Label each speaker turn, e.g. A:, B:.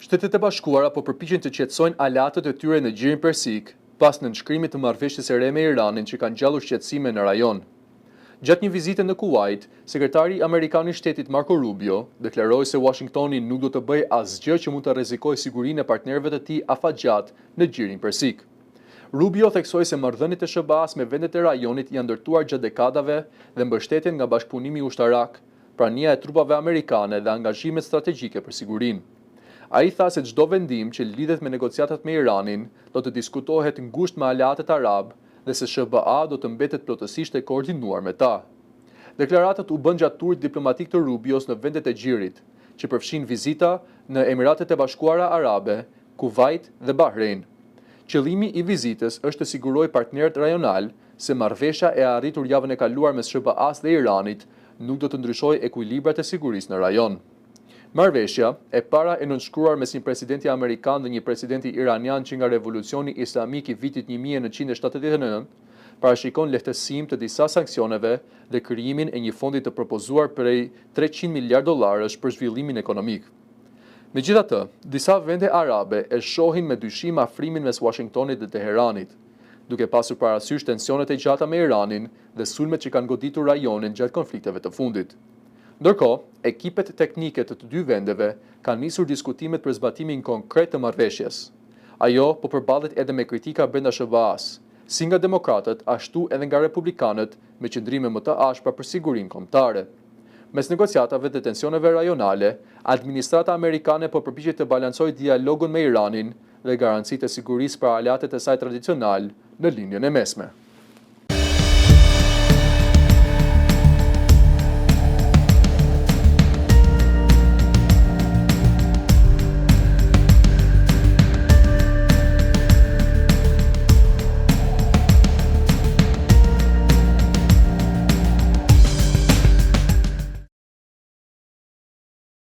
A: Shtetet e Bashkuara po përpiqen të qetësojnë aleatët e tyre në Gjirin Persik, pas nënshkrimit të marrëveshjes së re me Iranin që kanë ngjallur shqetësime në rajon. Gjatë një vizite në Kuwait, sekretari amerikan i shtetit Marco Rubio deklaroi se Washingtoni nuk do të bëjë asgjë që mund të rrezikojë sigurinë e partnerëve të tij afatgjat në Gjirin Persik. Rubio theksoi se marrëdhëniet e SBA-s me vendet e rajonit janë ndërtuar gjatë dekadave dhe mbështeten nga bashkëpunimi ushtarak, prania e trupave amerikane dhe angazhimet strategjike për sigurinë. Ai tha se çdo vendim që lidhet me negociatat me Iranin do të diskutohet ngushtë me aleatët arab dhe se SBA do të mbetet plotësisht e koordinuar me ta. Deklaratat u bën gjatë turit diplomatik të Rubios në vendet e Gjirit, që përfshin vizita në Emiratet e Bashkuara Arabe, Kuwait dhe Bahrein. Qëllimi i vizitës është të sigurojë partnerët rajonal se marrëveshja e arritur javën e kaluar mes SBA-s dhe Iranit nuk do të ndryshojë ekuilibrat e sigurisë në rajon. Marrëveshja, e para e nënshkruar mes një presidenti amerikan dhe një presidenti iranian që nga revolucioni islamik i vitit 1979, parashikon lehtësim të disa sanksioneve dhe krijimin e një fondi të propozuar prej $300 miliardë për zhvillimin ekonomik. Megjithatë, disa vende arabe e shohin me dyshim afrimin mes Washingtonit dhe Teheranit, duke pasur parasysh tensionet e gjata me Iranin dhe sulmet që kanë goditur rajonin gjatë konflikteve të fundit. Ndërkohë, ekipet teknike të dy vendeve kanë nisur diskutimet për zbatimin konkret të marrëveshjes. Ajo po përballet edhe me kritika brenda SBA-s, si nga demokratët, ashtu edhe nga republikanët me qëndrime më të ashpra për sigurinë kombëtare. Mes negociatave dhe tensioneve rajonale, administrata amerikane po përpiqet të balancojë dialogun me Iranin dhe garancitë e sigurisë për aleatët e saj tradicional në linjën e mesme.